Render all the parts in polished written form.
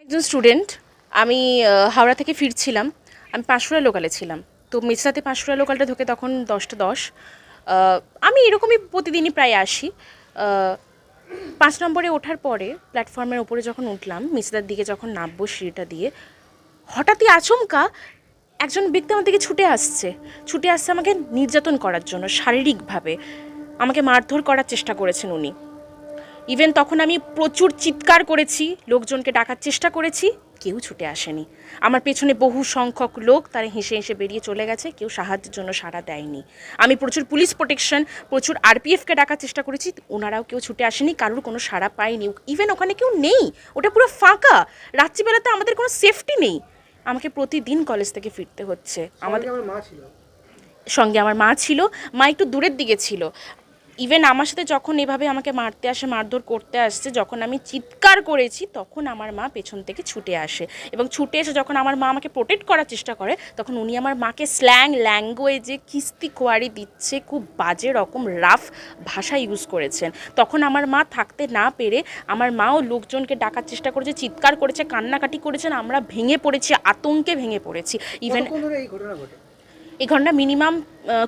একজন স্টুডেন্ট। আমি হাওড়া থেকে ফিরছিলাম। আমি পাঁশকুড়া লোকালে ছিলাম। তো মেচরাতে পাঁশকুড়া লোকালটা ঢোকে তখন 10টা 10। আমি এরকমই প্রতিদিনই প্রায় আসি। 5 নম্বরে ওঠার পরে প্ল্যাটফর্মের ওপরে যখন উঠলাম, মেচরার দিকে যখন নামবো সিঁড়িটা দিয়ে, হঠাৎই আচমকা একজন ব্যক্তি আমার দিকে ছুটে আসছে আমাকে নির্যাতন করার জন্য, শারীরিকভাবে আমাকে মারধর করার চেষ্টা করেছেন উনি। ইভেন তখন আমি প্রচুর চিৎকার করেছি, লোকজনকে ডাকার চেষ্টা করেছি, কেউ ছুটে আসেনি। আমার পেছনে বহু সংখ্যক লোক তারা হেসে হেসে বেরিয়ে চলে গেছে, কেউ সাহায্যের জন্য সাড়া দেয়নি। আমি প্রচুর পুলিশ প্রোটেকশন, প্রচুর আরপিএফকে ডাকার চেষ্টা করেছি, ওনারাও কেউ ছুটে আসেনি, কারোর কোনো সাড়া পায়নি। ইভেন ওখানে কেউ নেই, ওটা পুরো ফাঁকা। রাত্রিবেলাতে আমাদের কোনো সেফটি নেই। আমাকে প্রতিদিন কলেজ থেকে ফিরতে হচ্ছে। আমাদের সঙ্গে আমার মা ছিল। মা একটু দূরের দিকে ছিল। ইভেন আমার সাথে যখন এভাবে আমাকে মারতে আসে, মারধর করতে আসছে, যখন আমি চিৎকার করেছি তখন আমার মা পেছন থেকে ছুটে আসে, এবং ছুটে এসে যখন আমার মা আমাকে প্রোটেক্ট করার চেষ্টা করে তখন উনি আমার মাকে স্ল্যাং ল্যাঙ্গুয়েজে কিস্তি খোয়ারি দিচ্ছে, খুব বাজে রকম রাফ ভাষা ইউজ করেছেন। তখন আমার মা থাকতে না পেরে আমার মাও লোকজনকে ডাকার চেষ্টা করেছে, চিৎকার করেছে, কান্নাকাটি করেছেন। আমরা ভেঙে পড়েছি, আতঙ্কে ভেঙে পড়েছি। ইভেন এই ঘটনা মিনিমাম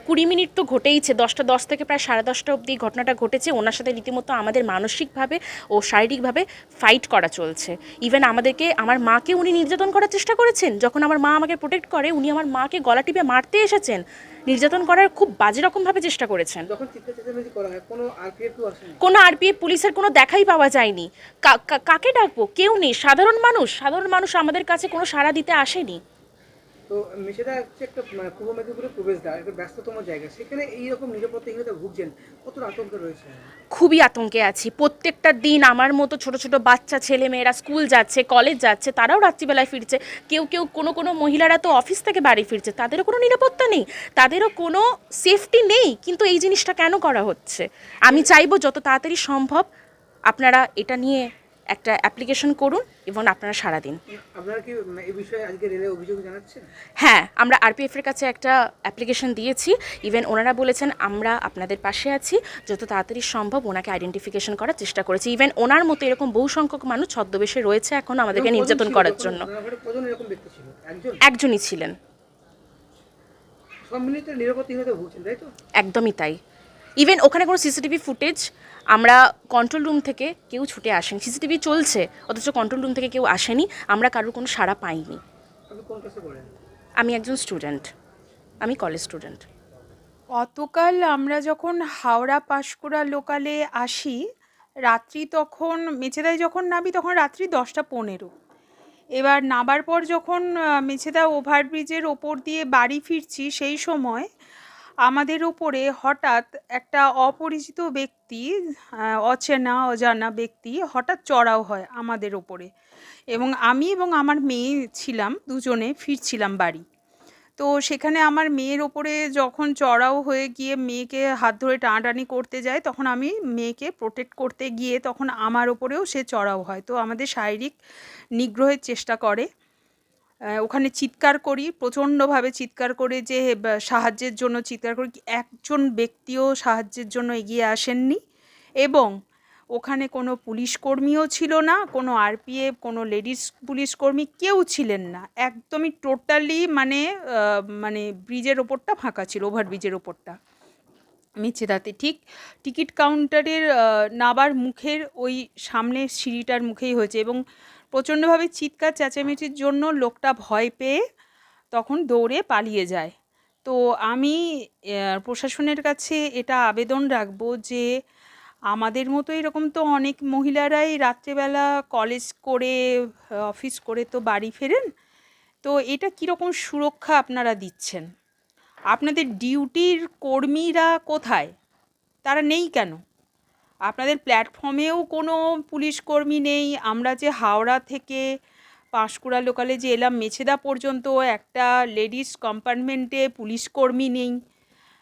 20 মিনিট তো ঘটেইছে। 10টা 10 থেকে প্রায় 10:30 অবধি ঘটনাটা ঘটেছে। ওনার সাথে রীতিমতো আমাদের মানসিকভাবে ও শারীরিকভাবে ফাইট করা চলছে। ইভেন আমার মাকে উনি নির্যাতন করার চেষ্টা করেছেন। যখন আমার মা আমাকে প্রোটেক্ট করে, উনি আমার মাকে গলা টিপে মারতে এসেছেন, নির্যাতন করার খুব বাজে রকমভাবে চেষ্টা করেছেন। কোনো আরপিএফ পুলিশের কোনো দেখাই পাওয়া যায়নি। কাকে ডাকবো? কেউ নেই। সাধারণ মানুষ আমাদের কাছে কোনো সাড়া দিতে আসেনি। তো মেছেদা হচ্ছে একটা পূর্ব মেদিনীপুরের প্রবেশদ্বার, একটা ব্যস্ততম জায়গা, সেখানে এইরকম নিরাপত্তাহীনতা ভুগছেন, কতটা আতঙ্কে রয়েছে? খুবই আতঙ্কে আছি। প্রত্যেকটা দিন আমার মতো ছোট ছোট বাচ্চা ছেলেমেয়েরা স্কুল যাচ্ছে, কলেজ যাচ্ছে, তারাও রাত্রিবেলায় ফিরছে। কেউ কোনো মহিলারা তো অফিস থেকে বাড়ি ফিরছে, তাদেরও কোনো নিরাপত্তা নেই, তাদেরও কোনো সেফটি নেই। কিন্তু এই জিনিসটা কেন করা হচ্ছে? আমি চাইবো যত তাড়াতাড়ি সম্ভব আপনারা এটা নিয়ে একটা অ্যাপ্লিকেশন করুন এবং আপনারা সাড়া দিন। আপনারা কি এই বিষয়ে আজকে রেলে অভিযোগ জানাচ্ছেন? হ্যাঁ, আমরা আরপিএফের কাছে একটা অ্যাপ্লিকেশন দিয়েছি। ইভেন ওনারা বলেছেন আমরা আপনাদের পাশে আছি, যত তাড়াতাড়ি সম্ভব ওনাকে আইডেন্টিফিকেশন করার চেষ্টা করেছি। ইভেন ওনার মতো এরকম বহু সংখ্যক মানুষ ছদ্মবেশে রয়েছে এখন আমাদেরকে নির্যাতন করার জন্য। কজন এরকম ব্যক্তি ছিল? একজন? একজনই ছিলেন। সব মিলিয়ে তো নিরাপত্তাহীনতা ভুগছেন, তাই তো? একদমই তাই। ইভেন ওখানে কোনো সিসিটিভি ফুটেজ, আমরা কন্ট্রোল রুম থেকে কেউ ছুটে আসেনি, সিসিটিভি চলছে অথচ কন্ট্রোল রুম থেকে কেউ আসেনি, আমরা কারোর কোনো সাড়া পাইনি। আপনি কোন ক্লাসে পড়েন? আমি একজন স্টুডেন্ট, আমি কলেজ স্টুডেন্ট। গতকাল আমরা যখন হাওড়া পাঁশকুড়া লোকালে আসি, রাত্রি তখন মেছেদায় যখন নামি তখন রাত্রি 10টা 15। এবার নামার পর যখন মেছেদা ওভারব্রিজের ওপর দিয়ে বাড়ি ফিরছি, সেই সময় আমাদের ওপরে হঠাৎ একটা অপরিচিত ব্যক্তি, অচেনা অজানা ব্যক্তি হঠাৎ চড়াও হয় আমাদের ওপরে, এবং আমি এবং আমার মেয়ে ছিলাম, দুজনে ফিরছিলাম বাড়ি। তো সেখানে আমার মেয়ের ওপরে যখন চড়াও হয়ে গিয়ে মেয়েকে হাত ধরে টানাটানি করতে যায়, তখন আমি মেয়েকে প্রোটেক্ট করতে গিয়ে তখন আমার ওপরেও সে চড়াও হয়। তো আমাদের শারীরিক নিগ্রহের চেষ্টা করে। ওখানে চিৎকার করি, প্রচণ্ডভাবে চিৎকার করে যে সাহায্যের জন্য চিৎকার করি। একজন ব্যক্তিও সাহায্যের জন্য এগিয়ে আসেননি, এবং ওখানে কোনো পুলিশ কর্মীও ছিল না, কোনো আরপিএফ, কোনো লেডিস পুলিশ কর্মী কেউ ছিলেন না। একদমই টোটালি মানে ব্রিজের ওপরটা ফাঁকা ছিল, ওভারব্রিজের ওপরটা। মেছেদাতে ঠিক টিকিট কাউন্টারের নাবার মুখের ওই সামনের সিঁড়িটার মুখেই হয়েছে, এবং প্রচণ্ডভাবে চিৎকার চেঁচামেচির জন্য লোকটা ভয় পেয়ে তখন দৌড়ে পালিয়ে যায়। তো আমি প্রশাসনের কাছে এটা আবেদন রাখবো যে আমাদের মতো এরকম তো অনেক মহিলারাই রাত্রেবেলা কলেজ করে অফিস করে তো বাড়ি ফেরেন। তো এটা কীরকম সুরক্ষা আপনারা দিচ্ছেন? আপনাদের ডিউটির কর্মীরা কোথায়? তারা নেই কেন? আপনাদের প্ল্যাটফর্মেও কোনো পুলিশ কর্মী নেই। আমরা যে হাওড়া থেকে পাঁশকুড়া লোকালে যে এলাম, মেছেদা পর্যন্ত একটা লেডিস কম্পার্টমেন্টে পুলিশ কর্মী নেই।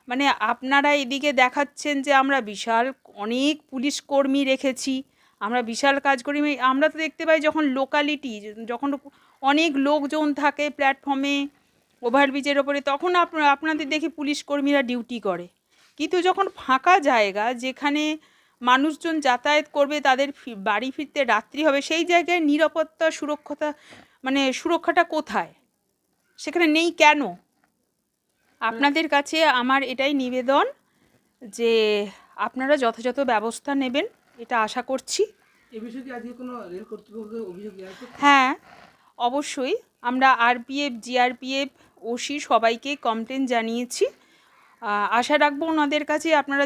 মানে আপনারা এদিকে দেখাচ্ছেন যে আমরা বিশাল অনেক পুলিশ কর্মী রেখেছি, আমরা বিশাল কাজ করি। আমরা তো দেখতে পাই যখন লোকালিটি, যখন অনেক লোকজন থাকে প্ল্যাটফর্মে, ওভারব্রিজের ওপরে, তখন আপনাদের দেখি পুলিশ কর্মীরা ডিউটি করে। কিন্তু যখন ফাঁকা জায়গা, যেখানে মানুষজন যাতায়াত করবে, তাদের বাড়ি ফিরতে রাত্রি হবে, সেই জায়গায় নিরাপত্তা সুরক্ষাটা কোথায়? সেখানে নেই কেন? আপনাদের কাছে আমার এটাই নিবেদন যে আপনারা যথাযথ ব্যবস্থা নেবেন, এটা আশা করছি। এই বিষয়ে কি আজকে কোনো রেল কর্তৃপক্ষকে অভিযোগ দেওয়া হয়েছে? হ্যাঁ, অবশ্যই আমরা আরপিএফ, জিআরপিএফ, ওসি সবাইকে কমপ্লেন জানিয়েছি। আশা রাখবো ওনাদের কাছে আপনারা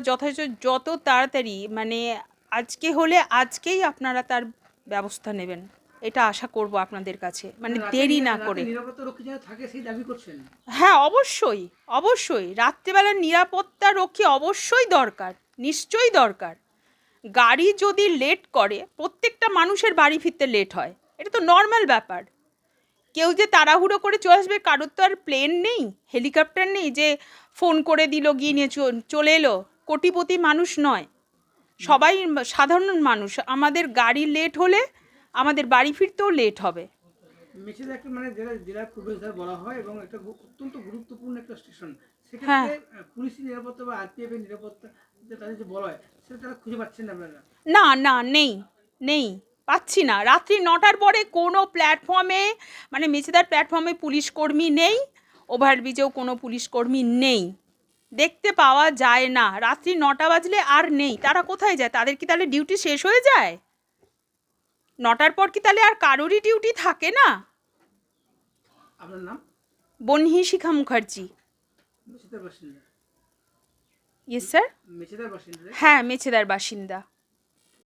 যত তাড়াতাড়ি আজকে হলে আজকেই আপনারা তার ব্যবস্থা নেবেন, এটা আশা করব আপনাদের কাছে, দেরি না করে। নিরাপত্তা রক্ষী যেন থাকে সেই দাবি করছেন? হ্যাঁ, অবশ্যই অবশ্যই রাত্রেবেলার নিরাপত্তা রক্ষী অবশ্যই দরকার, নিশ্চয়ই দরকার। গাড়ি যদি লেট করে, প্রত্যেকটা মানুষের বাড়ি ফিরতে লেট হয়, এটা তো নর্মাল ব্যাপার। কেউ যে তাড়াহুড়ো করে চলে আসবে, কারোর তো আর প্লেন নেই, হেলিকপ্টার নেই যে ফোন করে দিল গিয়ে নিয়ে চলে এলো। কোটিপতি মানুষ নয়, সবাই সাধারণ মানুষ। আমাদের গাড়ি লেট হলে আমাদের বাড়ি ফিরতেও লেট হবে। মেছেদা একটা জেলার প্রবেশদ্বার বলা হয় এবং একটা অত্যন্ত গুরুত্বপূর্ণ একটা স্টেশন। হ্যাঁ। সেক্ষেত্রে পুলিশি নিরাপত্তা বা আরপিএফ এর নিরাপত্তা তাদের যে বলা হয় সেটা তারা খুঁজে পাচ্ছেন না আপনারা? না না, নেই, পাচ্ছি না। রাত্রি 9টার পরে কোনো প্ল্যাটফর্মে মেছেদার প্ল্যাটফর্মে পুলিশ কর্মী নেই, ওভারব্রিজেও কোনো পুলিশ কর্মী নেই, দেখতে পাওয়া যায় না। রাত্রি 9টা বাজলে আর নেই। তারা কোথায় যায়? তাদের কি তাহলে ডিউটি শেষ হয়ে যায়? 9টার পর কি তাহলে আর কারোরই ডিউটি থাকে না? আপনার নাম? বনহি শিখা মুখার্জি। মেছেদার বাসিন্দা? Yes sir. মেছেদার বাসিন্দা? হ্যাঁ, মেছেদার বাসিন্দা।